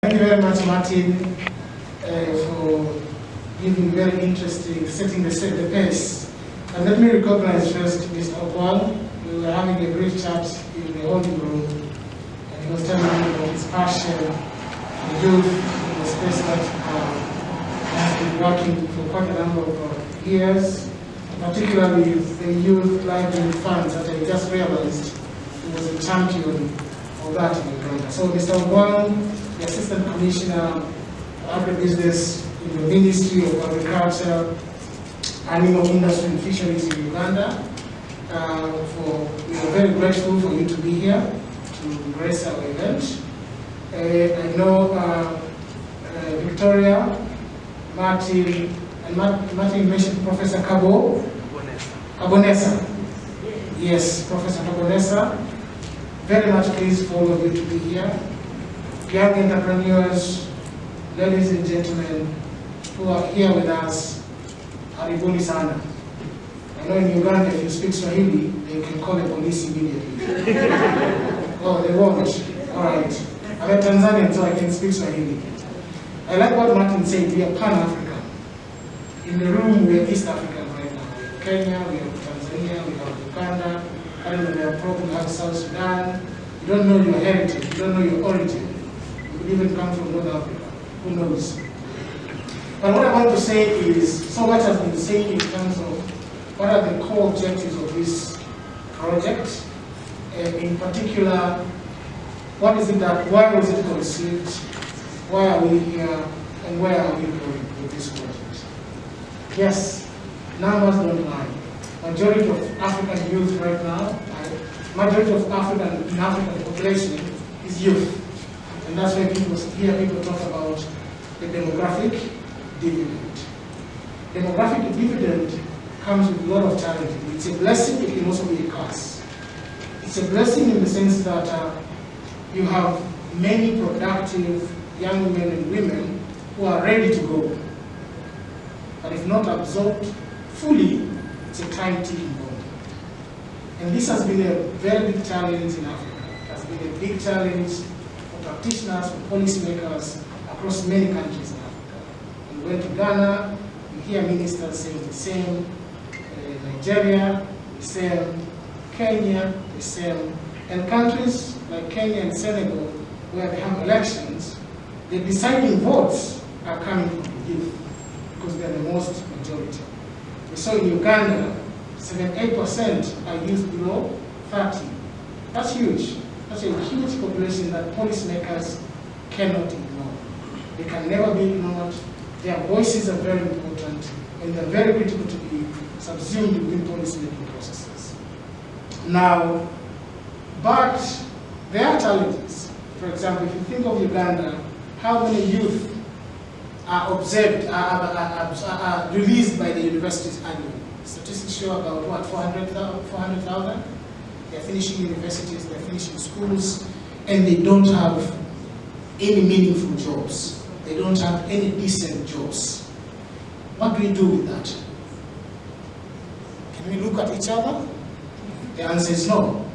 Thank you very much, Martin, for giving very interesting, setting the pace. And let me recognize first Mr. Okwal. We were having a brief chat in the holding room, and he was telling me about his passion, the youth, in the space that has been working for quite a number of years, particularly the youth livelihood funds that I just realized he was a champion of that in Uganda. So Mr. Okwal, the Assistant Commissioner for Agribusiness in the Ministry of Agriculture, Animal Industry and Fisheries in Uganda. We are very grateful for you to be here to grace our event. I know Victoria, Martin, and Martin mentioned Professor Kabonesa. Yes, Professor Kabonesa. Very much pleased for all of you to be here. Young entrepreneurs, ladies and gentlemen who are here with us, karibuni sana. I know in Uganda, if you speak Swahili, they can call the police immediately. Oh, they won't. All right. I'm a Tanzanian, so I can speak Swahili. I like what Martin said. We are Pan-African. In the room, we are East African right now. We have Kenya, we have Tanzania, we have Uganda. I don't know, we have probably have South Sudan. You don't know your heritage. You don't know your origin. You could even come from North Africa. Who knows? But what I want to say is, so much has been said in terms of what are the core objectives of this project. In particular, what is it that, why was it conceived, why are we here, and where are we going with this project? Yes, numbers don't lie. Majority of African youth right now, majority of African population is youth. And that's why people talk about the demographic dividend. Demographic dividend comes with a lot of challenges. It's a blessing, it can also be a curse. It's a blessing in the sense that you have many productive young men and women who are ready to go. But if not absorbed fully, it's a time-ticking bomb. And this has been a very big challenge in Africa. It has been a big challenge for practitioners, for policymakers across many countries in Africa. We went to Ghana, we hear ministers saying the same, Nigeria, the same, Kenya, the same, and countries like Kenya and Senegal, where they have elections, the deciding votes are coming from the youth, because they're the most majority. We saw in Uganda, 78% are youth below 30. That's huge. That's a huge population that policymakers cannot ignore. They can never be ignored. Their voices are very important, and they're very critical to be subsumed within policymaking processes. Now, but there are challenges. For example, if you think of Uganda, how many youth are observed, are released by the universities annually? Statistics show about what, 400,000? They're finishing universities, they're finishing schools, and they don't have any meaningful jobs. They don't have any decent jobs. What do we do with that? Can we look at each other? The answer is no.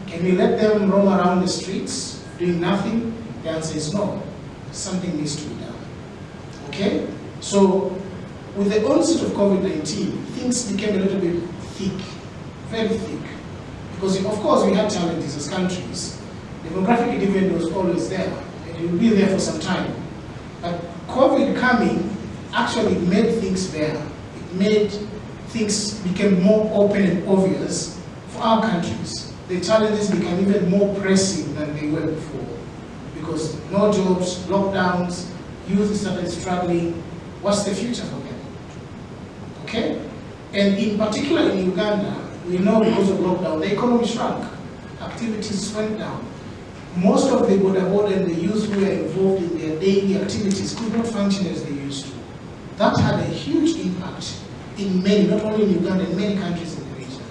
Can we let them roam around the streets doing nothing? The answer is no. Something needs to be done. Okay? So, with the onset of COVID-19, things became a little bit thick, very thick. Because, of course, we had challenges as countries. Demographic dividend was always there, and it will be there for some time. But COVID coming actually made things better. It made things become more open and obvious for our countries. The challenges became even more pressing than they were before. Because no jobs, lockdowns, youth started struggling. What's the future for them? Okay? And in particular in Uganda, we know because of lockdown, the economy shrunk. Activities went down. Most of the boda and the youth who were involved in their daily activities could not function as they used to. That had a huge impact in many, not only in Uganda, in many countries in the region.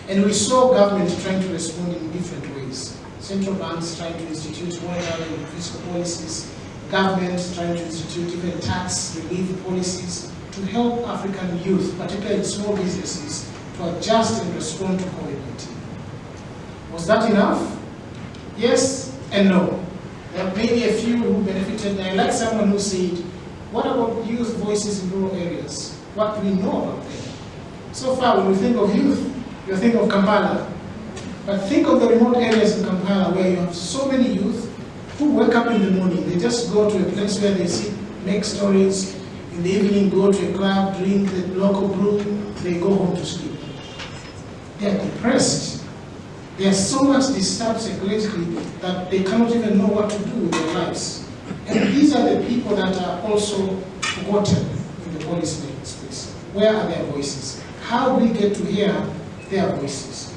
And we saw government trying to respond in different ways. Central banks trying to institute monetary and fiscal policies, governments trying to institute even tax relief policies to help African youth, particularly small businesses, to adjust and respond to COVID-19. Was that enough? Yes and no. There are maybe a few who benefited. I like someone who said, what about youth voices in rural areas? What do we know about them? So far, when we think of youth, you think of Kampala. But think of the remote areas in Kampala where you have so many youth who wake up in the morning. They just go to a place where they sit, make stories. In the evening, go to a club, drink the local brew. They go home to sleep. They are depressed. They are so much disturbed psychologically that they cannot even know what to do with their lives. And these are the people that are also forgotten in the policy-making space. Where are their voices? How do we get to hear their voices?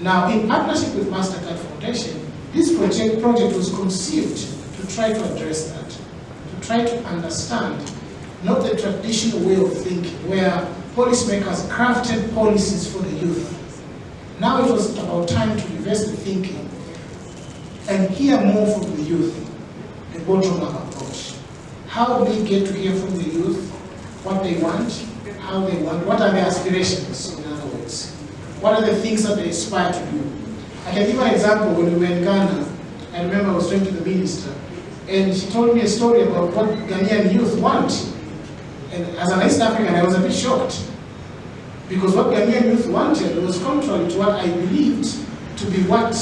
Now, in partnership with MasterCard Foundation, this project was conceived to try to address that, to try to understand not the traditional way of thinking where policymakers crafted policies for the youth. Now it was about time to reverse the thinking and hear more from the youth, the bottom-up approach. How do we get to hear from the youth what they want, how they want, what are their aspirations, in other words? What are the things that they aspire to do? I can give an example. When we were in Ghana, I remember I was talking to the minister, and she told me a story about what Ghanaian youth want. And as an East African, I was a bit shocked. Because what Ghanaian youth wanted was contrary to what I believed to be what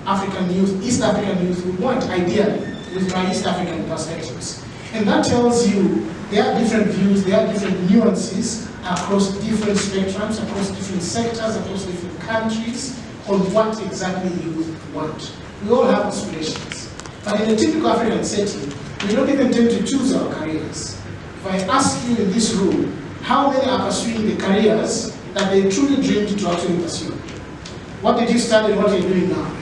African youth, East African youth would want, ideally, with my East African perspectives. And that tells you there are different views, there are different nuances across different spectrums, across different sectors, across different countries, on what exactly youth want. We all have aspirations. But in a typical African setting, we don't even tend to choose our careers. If I ask you in this room, how many are pursuing the careers that they truly dreamed to actually pursue? What did you study and what are you doing now?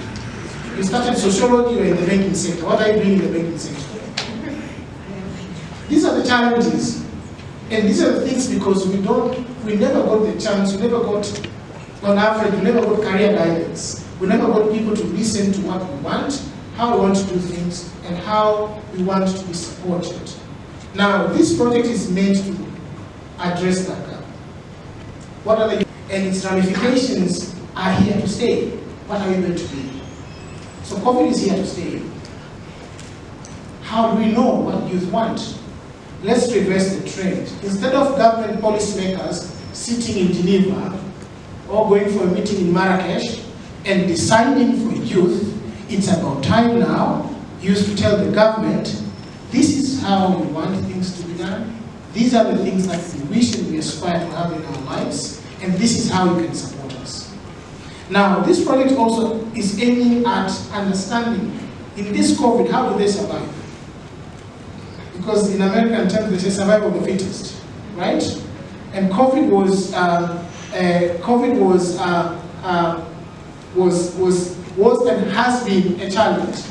You started sociology or in the banking sector. What are you doing in the banking sector? These are the challenges. And these are the things because we never got the chance, we never got, on average, we never got career guidance. We never got people to listen to what we want, how we want to do things, and how we want to be supported. Now, this project is meant to address that gap. What are the, and its ramifications are here to stay. What are we going to do? So COVID is here to stay. How do we know what youth want? Let's reverse the trend. Instead of government policymakers sitting in Geneva or going for a meeting in Marrakesh and deciding for youth, it's about time now youth to tell the government, this is how we want things to be done. These are the things that we wish and we aspire to have in our lives, and this is how you can support us. Now, this project also is aiming at understanding, in this COVID, how do they survive? Because in American terms, they say survival of the fittest, right? And COVID was and has been a challenge.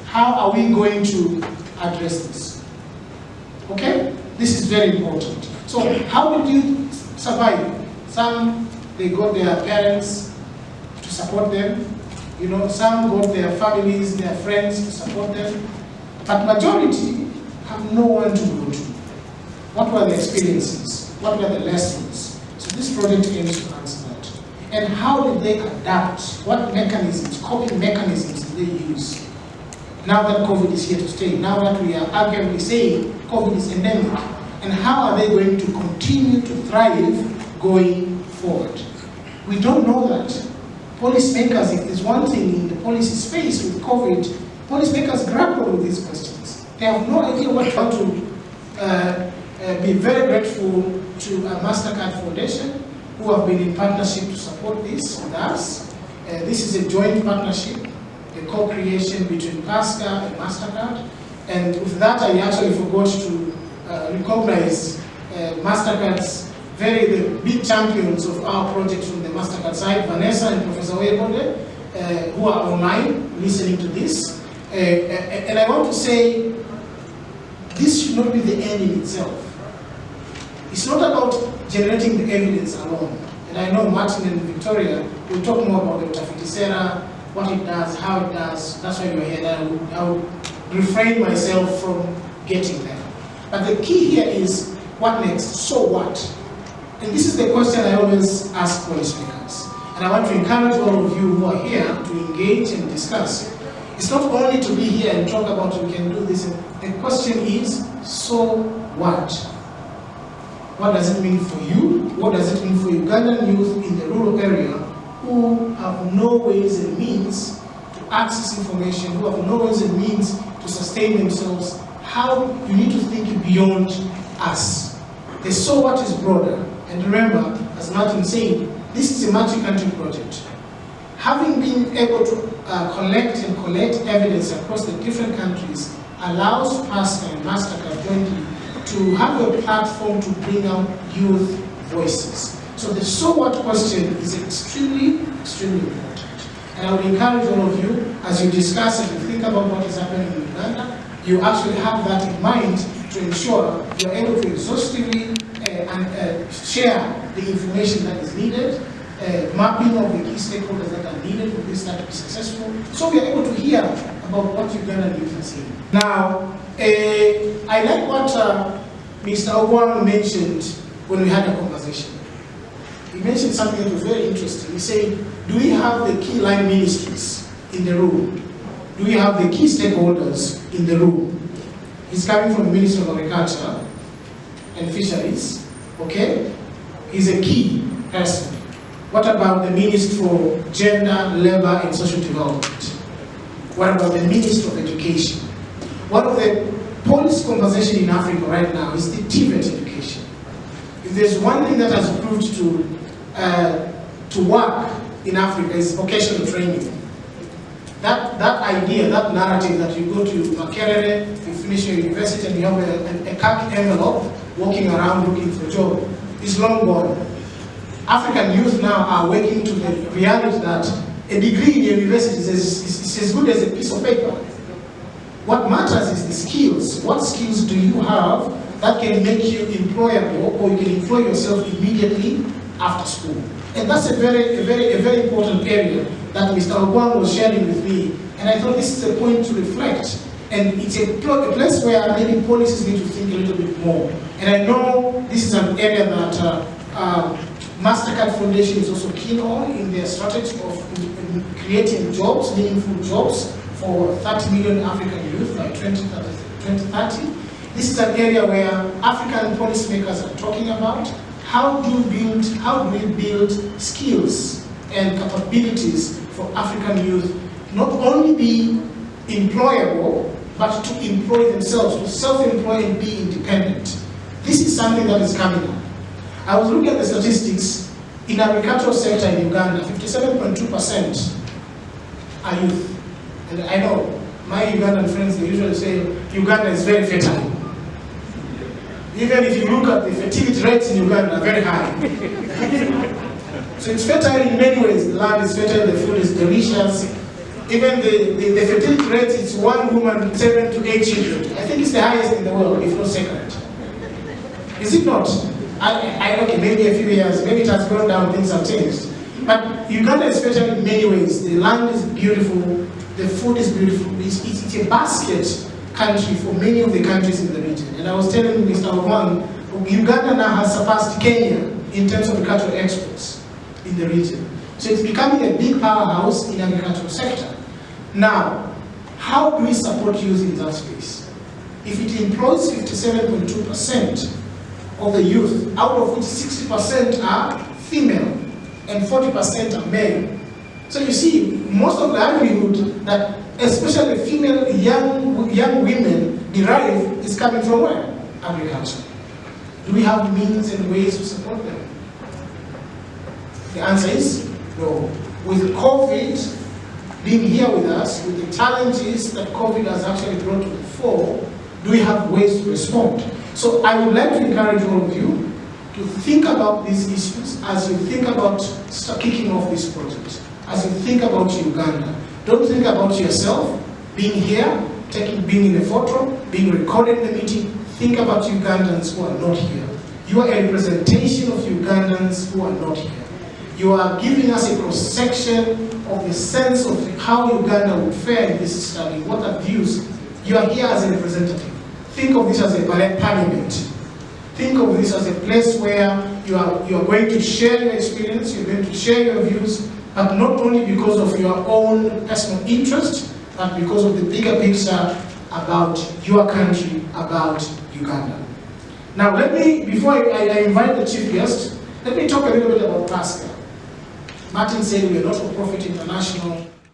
How are we going to address this? Okay? This is very important. So how did you survive? Some, they got their parents to support them. You know, some got their families, their friends to support them. But majority have no one to go to. What were the experiences? What were the lessons? So this project aims to answer that. And how did they adapt? What mechanisms, coping mechanisms did they use? Now that COVID is here to stay, now that we are arguably saying COVID is endemic, and how are they going to continue to thrive going forward? We don't know that. Policymakers, if there's one thing in the policy space with COVID, policymakers grapple with these questions. They have no idea what to be very grateful to MasterCard Foundation, who have been in partnership to support this with us. This is a joint partnership, a co-creation between PASGR and MasterCard. And with that, I actually forgot to recognize MasterCard's the big champions of our project from the MasterCard side, Vanessa and Professor Oyebode, who are online listening to this. And I want to say, this should not be the end in itself. It's not about generating the evidence alone. And I know Martin and Victoria will talk more about the Utafiti Sera, what it does, how it does. That's why you're here. I would refrain myself from getting there. But the key here is, what next? So what? And this is the question I always ask policymakers. And I want to encourage all of you who are here to engage and discuss. It's not only to be here and talk about we can do this. The question is, so what? What does it mean for you? What does it mean for Ugandan youth in the rural area who have no ways and means to access information, who have no ways and means to sustain themselves? How you need to think beyond us. The so what is broader. And remember, as Martin said, this is a multi-country project. Having been able to collect and collate evidence across the different countries allows PASGR and MasterCard jointly to have a platform to bring out youth voices. So the so what question is extremely, extremely important. And I would encourage all of you, as you discuss and you think about what is happening in Uganda, you actually have that in mind to ensure you're able to exhaustively share the information that is needed, mapping of the key stakeholders that are needed for this start to be successful, so we are able to hear about what Ugandan youth are saying. Now, I like what Mr. Ogwang mentioned when we had a conversation. He mentioned something that was very interesting. He said, do we have the key line ministries in the room? Do we have the key stakeholders in the room? He's coming from the Ministry of Agriculture and Fisheries, okay? He's a key person. What about the Minister for Gender, Labor and Social Development? What about the Minister of Education? One of the policy conversation in Africa right now is the TVET education. If there's one thing that has proved to work in Africa is vocational training. That idea, that narrative that you go to Makerere, you finish your university and you have a khaki envelope walking around looking for a job is long gone. African youth now are waking to the reality that a degree in university is as good as a piece of paper. What matters is the skills. What skills do you have that can make you employable, or you can employ yourself immediately after school? And that's a very important area that Mr. Ogwang was sharing with me. And I thought this is a point to reflect. And it's a place where maybe policies need to think a little bit more. And I know this is an area that MasterCard Foundation is also keen on in their strategy of creating jobs, meaningful jobs for 30 million African youth by 2030. This is an area where African policymakers are talking about how do we build skills and capabilities for African youth, not only be employable, but to employ themselves, to self-employ and be independent. This is something that is coming up. I was looking at the statistics in the agricultural sector in Uganda. 57.2% are youth. And I know my Ugandan friends, they usually say Uganda is very fertile. Even if you look at the fertility rates in Uganda, very high. So it's fertile in many ways. The land is fertile, the food is delicious. Even the fertility rate is one woman, 7 to 8 children. I think it's the highest in the world, if not second. Is it not? Okay, maybe a few years, maybe it has gone down, things have changed. But Uganda is fertile in many ways. The land is beautiful, the food is beautiful. It's a basket country for many of the countries in the region. And I was telling Mr. Ogwang, Uganda now has surpassed Kenya in terms of agricultural exports in the region. So it's becoming a big powerhouse in the agricultural sector. Now, how do we support youth in that space? If it employs 57.2% of the youth, out of which 60% are female and 40% are male. So you see, most of the livelihood that especially female young women derive is coming from where? Agriculture. Do we have means and ways to support them? The answer is no. With COVID being here with us, with the challenges that COVID has actually brought to the fore, do we have ways to respond? So I would like to encourage all of you to think about these issues as you think about kicking off this project, as you think about Uganda. Don't think about yourself being here, being in a photo, being recorded in the meeting. Think about Ugandans who are not here. You are a representation of Ugandans who are not here. You are giving us a cross-section of the sense of how Uganda would fare in this study, what are views. You are here as a representative. Think of this as a parliament. Think of this as a place where you are going to share your experience, you're going to share your views, but not only because of your own personal interest, but because of the bigger picture about your country, about Uganda. Now let me, before I invite the chief guest, let me talk a little bit about PASGR. Martin said we are not for profit international.